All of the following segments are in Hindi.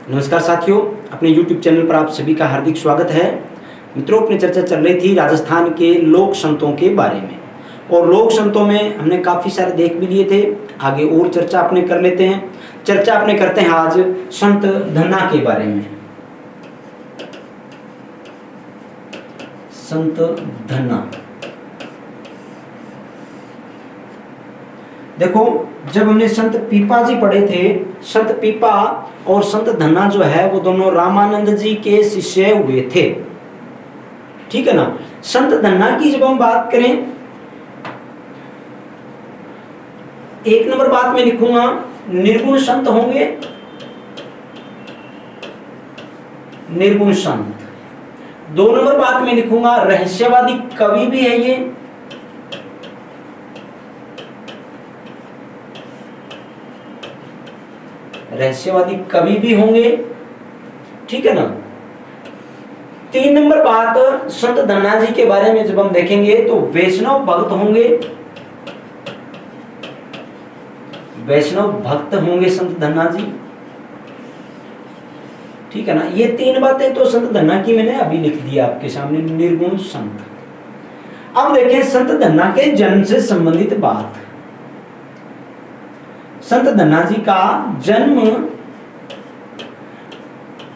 नमस्कार साथियों, अपने YouTube चैनल पर आप सभी का हार्दिक स्वागत है। मित्रों, अपनी चर्चा चल रही थी राजस्थान के लोक संतों के बारे में, और लोक संतों में हमने काफ़ी सारे देख भी लिए थे। आगे और चर्चा अपने कर लेते हैं। चर्चा अपने करते हैं आज संत धन्ना के बारे में। संत धन्ना, देखो, जब हमने संत पीपा जी पढ़े थे, संत पीपा और संत धन्ना जो है वो दोनों रामानंद जी के शिष्य हुए थे। ठीक है ना। संत धन्ना की जब हम बात करें, एक नंबर बात में लिखूंगा निर्गुण संत होंगे, निर्गुण संत। दो नंबर बात में लिखूंगा रहस्यवादी कवि भी है ये। रहस्यवादी कवि भी होंगे। ठीक है ना। तीन नंबर बात संत धन्ना जी के बारे में जब हम देखेंगे तो वैष्णव भक्त होंगे, वैष्णव भक्त होंगे संत धन्ना जी। ठीक है ना। ये तीन बातें तो संत धन्ना की मैंने अभी लिख दिया आपके सामने, निर्गुण संत। अब देखें संत धन्ना के जन्म से संबंधित बात। संत धन्ना जी का जन्म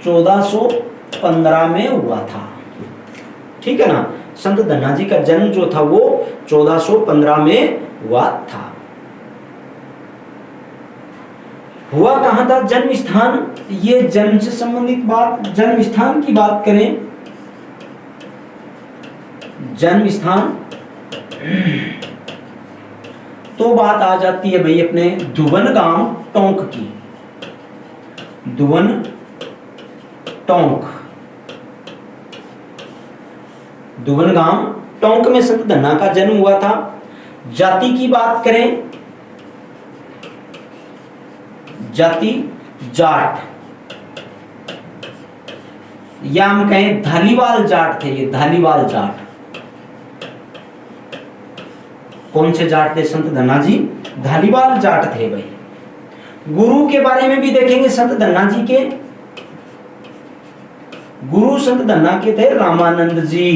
1415 में हुआ था। ठीक है ना। संत धन्ना जी का जन्म जो था वो 1415 में हुआ था। हुआ कहां था? जन्म स्थान। ये जन्म से संबंधित बात, जन्म स्थान की बात करें, जन्म स्थान तो बात आ जाती है भाई अपने धुवन गांव टोंक की। धुवन टोंक, धुवन गांव टोंक में संत धन्ना का जन्म हुआ था। जाति की बात करें, जाति जाट, या हम कहें धालीवाल जाट थे। ये धालीवाल जाट। कौन से जाट थे संत धन्ना जी? धालीवाल जाट थे भाई। गुरु के बारे में भी देखेंगे संत धन्ना जी के। गुरु संत धन्ना के थे रामानंद जी।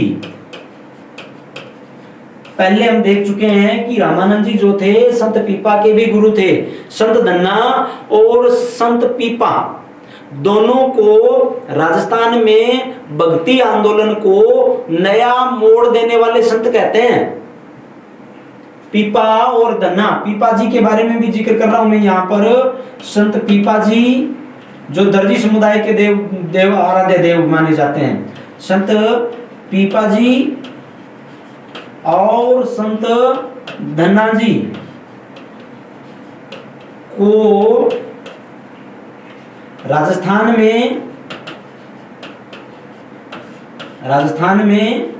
पहले हम देख चुके हैं कि रामानंद जी जो थे संत पीपा के भी गुरु थे। संत धन्ना और संत पीपा दोनों को राजस्थान में भक्ति आंदोलन को नया मोड़ देने वाले संत कहते हैं। पीपा और धन्ना, पीपा जी के बारे में भी जिक्र कर रहा हूं मैं यहां पर। संत पीपा जी जो दर्जी समुदाय के देव आराध्य देव माने जाते हैं, संत पीपा जी और संत धन्ना जी को राजस्थान में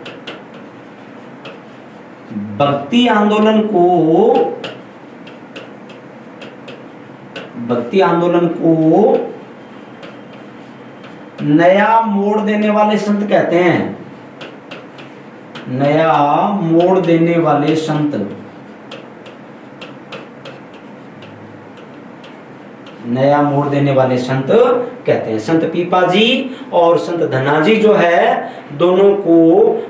भक्ति आंदोलन को नया मोड़ देने वाले संत कहते हैं। नया मोड़ देने वाले संत, नया मोड़ देने वाले संत कहते हैं। संत पीपा जी और संत धन्ना जी जो है दोनों को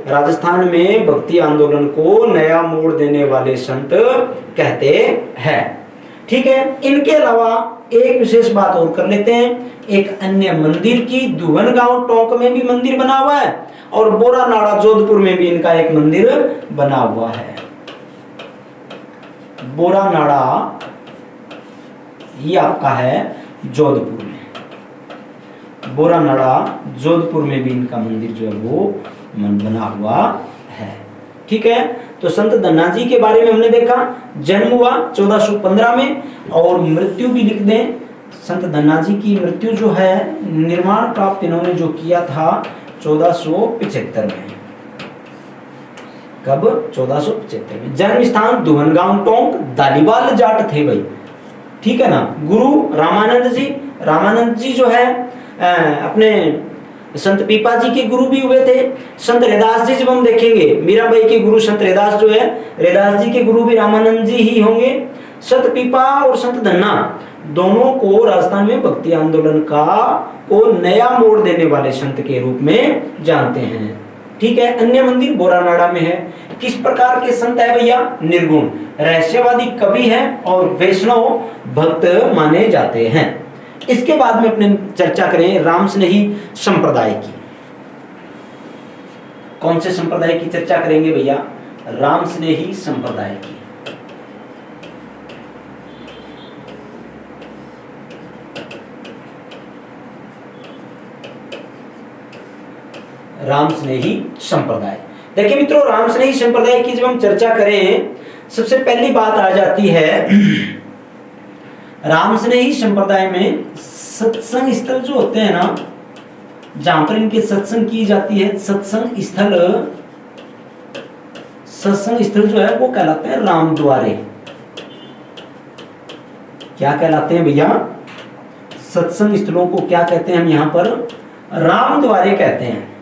राजस्थान में भक्ति आंदोलन को नया मोड़ देने वाले संत कहते हैं। ठीक है। इनके अलावा एक विशेष बात और कर लेते हैं, एक अन्य मंदिर की। धुवन गांव टोंक में भी मंदिर बना हुआ है, और बोरा नाड़ा जोधपुर में भी इनका एक मंदिर बना हुआ है। बोरा नाड़ा ये आपका है जोधपुर में। बोरा नाड़ा जोधपुर में भी इनका मंदिर जो है वो बना हुआ है। ठीक है। तो संत धन्ना जी के बारे में हमने देखा, जन्म हुआ 1415 में, और मृत्यु भी लिख दें। संत धन्ना जी की मृत्यु जो है, निर्वाण प्राप्त इन्होंने जो किया था 1475 में। कब? 1475 में। जन्म स्थान धुवन गांव टोंक, धालीवाल जाट थे भाई। ठीक है ना। गुरु रामानंद जी। रामानंद जी जो है अपने संत पीपा जी के गुरु भी हुए थे। संत रैदास जी जब हम देखेंगे, मीराबाई के गुरु संत रैदास जो है, रैदास जी के गुरु भी रामानंद जी ही होंगे। संत पीपा और संत धन्ना दोनों को राजस्थान में भक्ति आंदोलन को नया मोड़ देने वाले संत के रूप में जानते हैं। ठीक है। अन्य मंदिर बोरानाड़ा में है। किस प्रकार के संत है भैया? निर्गुण, रहस्यवादी कवि है और वैष्णव भक्त माने जाते हैं। इसके बाद में अपने चर्चा करें रामस्नेही संप्रदाय की। कौन से संप्रदाय की चर्चा करेंगे भैया? रामस्नेही संप्रदाय की। रामस्नेही संप्रदाय। देखिए मित्रों, रामस्नेही संप्रदाय की जब हम चर्चा करें, सबसे पहली बात आ जाती है रामस्नेही संप्रदाय में सत्संग स्थल जो होते हैं ना, जहां पर इनके सत्संग की जाती है, सत्संग स्थल जो है वो कहलाते हैं रामद्वारे। क्या कहलाते हैं भैया? सत्संग स्थलों को क्या कहते हैं हम यहां पर? रामद्वारे कहते हैं।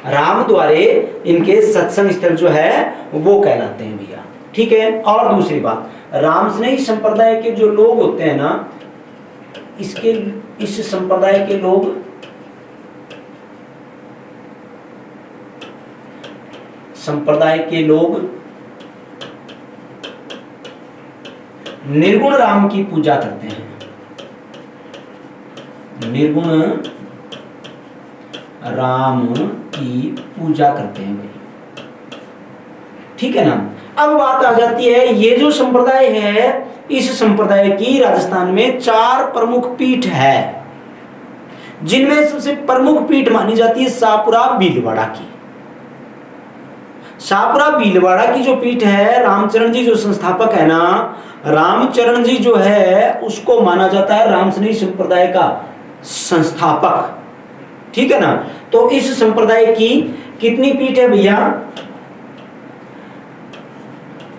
रामद्वारे इनके सत्संग स्थल जो है वो कहलाते हैं भैया। ठीक है। और दूसरी बात, रामस्नेही संप्रदाय के जो लोग होते हैं ना, इस संप्रदाय के लोग निर्गुण राम की पूजा करते हैं। निर्गुण राम की पूजा करते हैं भाई। ठीक है ना। अब बात आ जाती है, ये जो संप्रदाय है, इस संप्रदाय की राजस्थान में 4 प्रमुख पीठ है, जिनमें सबसे प्रमुख पीठ मानी जाती है शाहपुरा भीलवाड़ा की। शाहपुरा भीलवाड़ा की जो पीठ है, रामचरण जी जो संस्थापक है ना, रामचरण जी जो है उसको माना जाता है रामस्नेही संप्रदाय का संस्थापक। ठीक है ना। तो इस संप्रदाय की कितनी पीठ है भैया?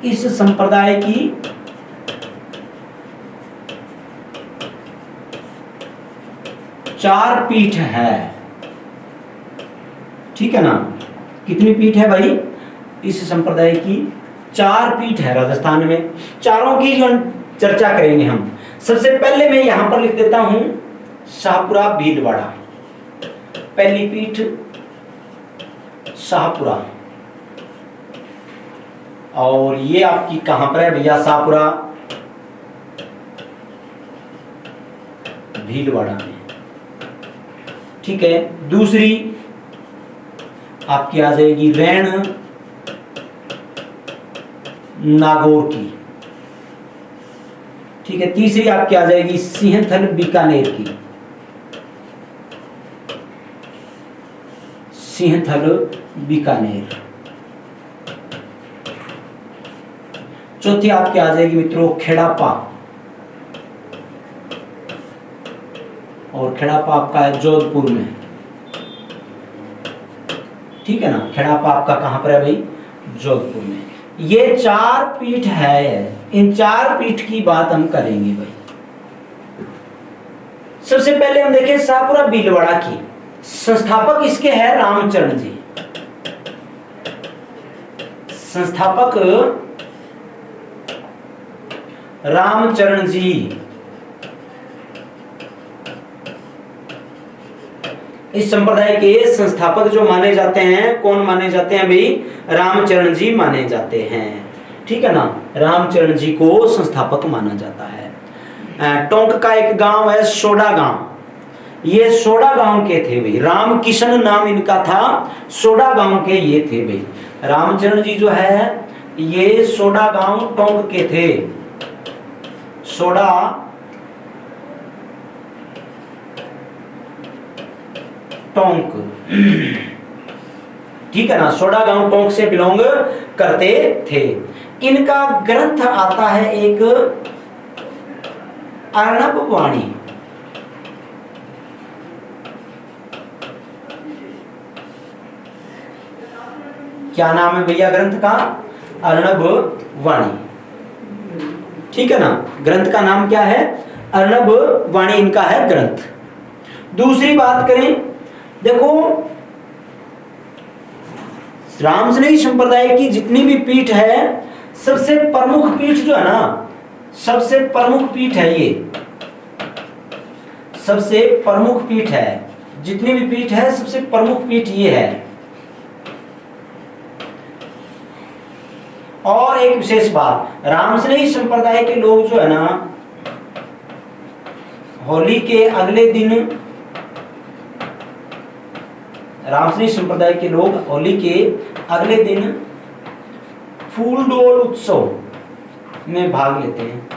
इस संप्रदाय की 4 पीठ है। ठीक है ना। कितनी पीठ है भाई? इस संप्रदाय की 4 पीठ है राजस्थान में। चारों की जो चर्चा करेंगे हम। सबसे पहले मैं यहां पर लिख देता हूं शाहपुरा भीलवाड़ा। पहली पीठ शाहपुरा, और ये आपकी कहां पर है भैया? शाहपुरा भीलवाड़ा में। ठीक है। दूसरी आपकी आ जाएगी रैण नागौर की। ठीक है। तीसरी आपकी आ जाएगी सिंहथल बीकानेर की। सिंहथल बीकानेर। चौथी आपकी आ जाएगी मित्रों खेड़ापा, और खेड़ापा आपका है जोधपुर में। ठीक है ना। खेड़ापा आपका कहां पर है भाई? जोधपुर में। ये 4 पीठ है। इन 4 पीठ की बात हम करेंगे भाई। सबसे पहले हम देखें शाहपुरा भीलवाड़ा की। संस्थापक इसके है रामचरण जी। संस्थापक रामचरण जी। इस संप्रदाय के संस्थापक जो माने जाते हैं, कौन माने जाते हैं भाई? रामचरण जी माने जाते हैं। ठीक है ना। रामचरण जी को संस्थापक माना जाता है। टोंक का एक गांव है सोडा गांव। ये सोडा गांव के थे भाई। रामकिशन नाम इनका था। सोडा गांव के ये थे भाई। रामचरण जी जो है ये सोडा गांव टोंक के थे। सोडा टोंक। ठीक है ना। सोडा गांव टोंक से बिलोंग करते थे। इनका ग्रंथ आता है एक अर्णव वाणी। क्या नाम है भैया ग्रंथ का? अर्णव वाणी। ठीक है ना। ग्रंथ का नाम क्या है? अर्णव वाणी इनका है ग्रंथ। दूसरी बात करें, देखो रामस्नेही संप्रदाय की जितनी भी पीठ है, सबसे प्रमुख पीठ जो है ना, सबसे प्रमुख पीठ है ये, सबसे प्रमुख पीठ है, जितनी भी पीठ है सबसे प्रमुख पीठ ये है। और एक विशेष बात, रामस्नेही संप्रदाय के लोग जो है ना, होली के अगले दिन, रामस्नेही संप्रदाय के लोग होली के अगले दिन फूलडोल उत्सव में भाग लेते हैं।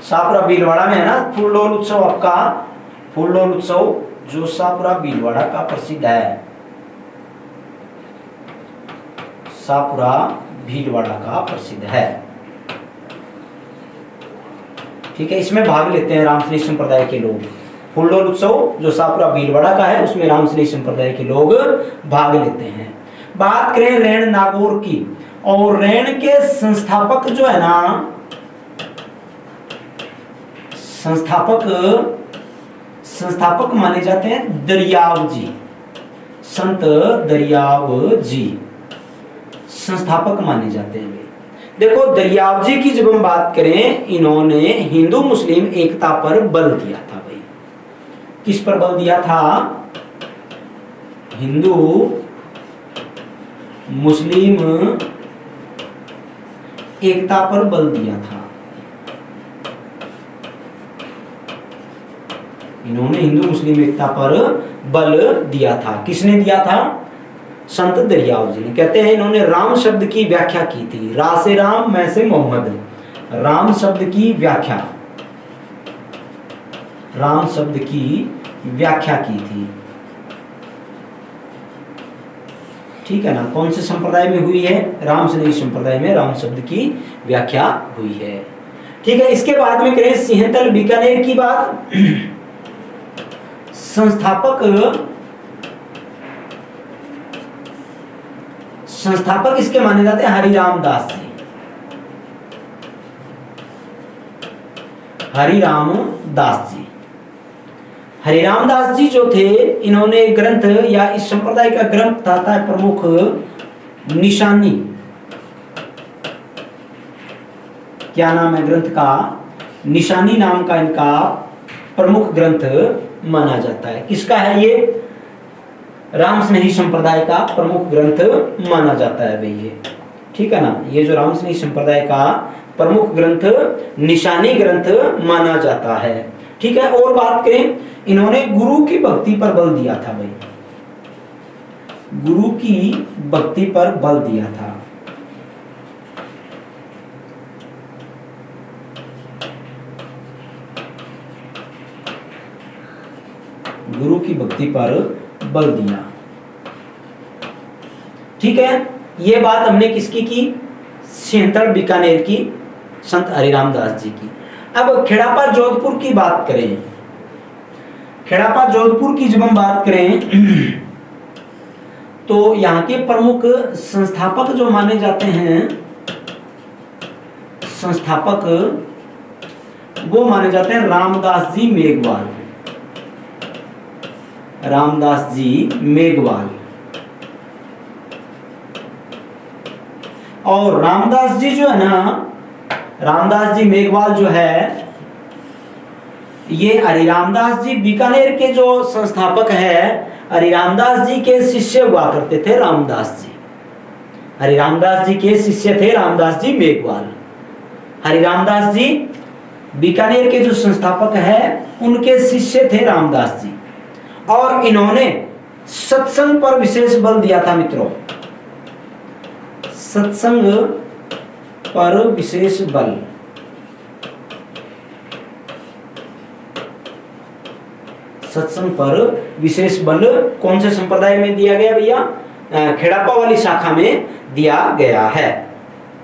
शाहपुरा भीलवाड़ा में है ना फूलडोल उत्सव, आपका फूलडोल उत्सव जो शाहपुरा भीलवाड़ा का प्रसिद्ध है, शाहपुरा भीलवाड़ा का प्रसिद्ध है। ठीक है, इसमें भाग लेते हैं रामस्नेही संप्रदाय के लोग। फूलडोल उत्सव जो शाहपुरा भीलवाड़ा का है उसमें रामस्नेही संप्रदाय के लोग भाग लेते हैं। बात करें रैण नागौर की, और रैण के संस्थापक जो है ना, संस्थापक माने जाते हैं दरियाव जी, संत दरियाव जी संस्थापक माने जाते हैं। देखो दरियाव जी की जब हम बात करें, इन्होंने हिंदू मुस्लिम एकता पर बल दिया था भाई। किस पर बल दिया था? हिंदू मुस्लिम एकता पर बल दिया था। इन्होंने हिंदू मुस्लिम एकता पर बल दिया था। किसने दिया था? संत दरियाव जी ने। कहते हैं इन्होंने राम शब्द की व्याख्या की थी। रा से राम, मैं से मोहम्मद, राम शब्द की व्याख्या, राम शब्द की व्याख्या की थी। ठीक है ना? कौन से संप्रदाय में हुई है? रामस्नेही संप्रदाय में राम शब्द की व्याख्या हुई है। ठीक है, इसके बाद में करें सिंहतल बीकानेर की बात। संस्थापक इसके माने जाते हैं हरिराम दास जी। हरिराम दास जी, हरिराम दास जी जो थे, इन्होंने ग्रंथ या इस संप्रदाय का ग्रंथ था प्रमुख निशानी। क्या नाम है ग्रंथ का? निशानी नाम का इनका प्रमुख ग्रंथ माना जाता है। किसका है ये? रामस्नेही संप्रदाय का प्रमुख ग्रंथ माना जाता है भाई ये। ठीक है ना? ये जो रामस्नेही संप्रदाय का प्रमुख ग्रंथ निशानी ग्रंथ माना जाता है। ठीक है, और बात करें, इन्होंने गुरु की भक्ति पर बल दिया था भाई। गुरु की भक्ति पर बल दिया था। गुरु की भक्ति पर बल दिया। ठीक है, ये बात हमने किसकी की? सिंहतल बीकानेर की, संत हरिराम दास जी की। अब खेड़ापा जोधपुर की बात करें। खेड़ापा जोधपुर की जब हम बात करें तो यहाँ के प्रमुख संस्थापक जो माने जाते हैं, संस्थापक वो माने जाते हैं रामदास जी मेघवाल। रामदास जी मेघवाल। और रामदास जी जो है ना, रामदास जी मेघवाल जो है, ये हरिरामदास जी बीकानेर के जो संस्थापक है, हरिरामदास जी के शिष्य हुआ करते थे रामदास जी। हरिरामदास जी के शिष्य थे रामदास जी मेघवाल। हरिरामदास जी बीकानेर के जो संस्थापक है उनके शिष्य थे रामदास जी। और इन्होंने सत्संग पर विशेष बल दिया था मित्रों। सत्संग पर विशेष बल। सत्संग पर विशेष बल कौन से संप्रदाय में दिया गया भैया? खेड़ापा वाली शाखा में दिया गया है।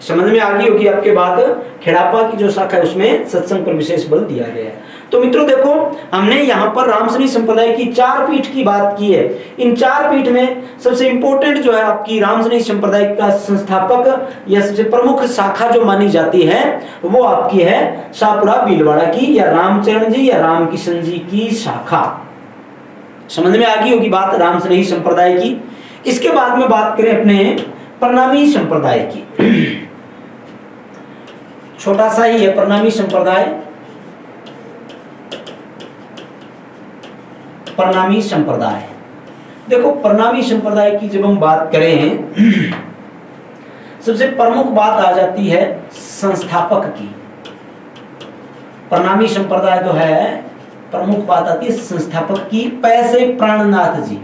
समझ में आ गई होगी आपके बात। खेड़ापा की जो शाखा है उसमें सत्संग पर विशेष बल दिया गया है। तो मित्रों देखो, हमने यहाँ पर रामस्नेही संप्रदाय की 4 पीठ की बात की है। इन 4 पीठ में सबसे इंपॉर्टेंट जो है आपकी रामस्नेही संप्रदाय का संस्थापक या सबसे प्रमुख शाखा जो मानी जाती है वो आपकी है शाहपुरा भीलवाड़ा की, या रामचरण जी या रामकिशन जी की शाखा। समझ में आ गई होगी बात रामस्नेही संप्रदाय की। इसके बाद में बात करें अपने प्रणामी संप्रदाय की। छोटा सा ही है, प्रणामी संप्रदाय। प्रणामी संप्रदाय, देखो प्रणामी संप्रदाय की जब हम बात करें, सबसे प्रमुख बात आ जाती है संस्थापक की। प्रणामी संप्रदाय जो है, प्रमुख बात आती है संस्थापक की, पैसे प्राणनाथ जी।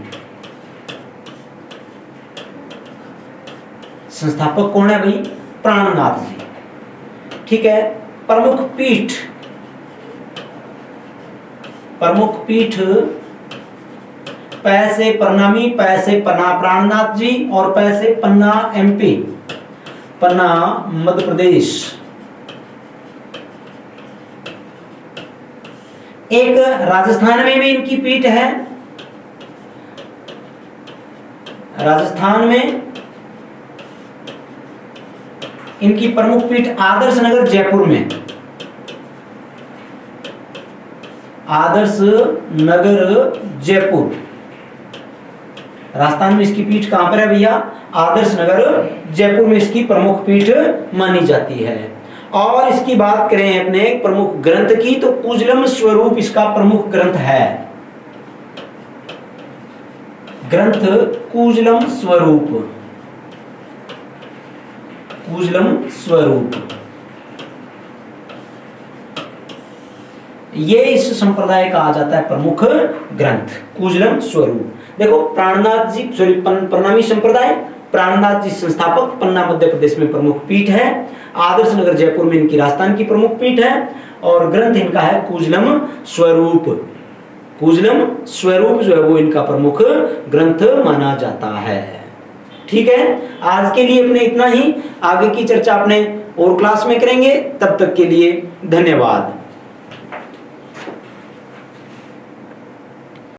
संस्थापक कौन है भाई? प्राणनाथ जी। ठीक है। प्रमुख पीठ, प्रमुख पीठ पैसे प्रणामी, पैसे पन्ना प्राणनाथ जी, और पैसे पन्ना एमपी, पन्ना मध्य प्रदेश। एक राजस्थान में भी इनकी पीठ है, राजस्थान में इनकी प्रमुख पीठ आदर्श नगर जयपुर में, आदर्श नगर जयपुर। राजस्थान में इसकी पीठ कहां पर है भैया? आदर्श नगर जयपुर में इसकी प्रमुख पीठ मानी जाती है। और इसकी बात करें अपने प्रमुख ग्रंथ की, तो कुजलम स्वरूप इसका प्रमुख ग्रंथ है। ग्रंथ कुजलम स्वरूप, कुजलम स्वरूप, ये इस संप्रदाय का आ जाता है प्रमुख ग्रंथ, कुजलम स्वरूप। देखो प्राणनाथ जी, सॉरी प्रणामी संप्रदाय, प्राणनाथ जी संस्थापक, पन्ना मध्य प्रदेश में प्रमुख पीठ है, आदर्श नगर जयपुर में इनकी राजस्थान की प्रमुख पीठ है, और ग्रंथ इनका है कुजलम स्वरूप। कुजलम स्वरूप जो है वो इनका प्रमुख ग्रंथ माना जाता है। ठीक है, आज के लिए अपने इतना ही, आगे की चर्चा अपने और क्लास में करेंगे। तब तक के लिए धन्यवाद।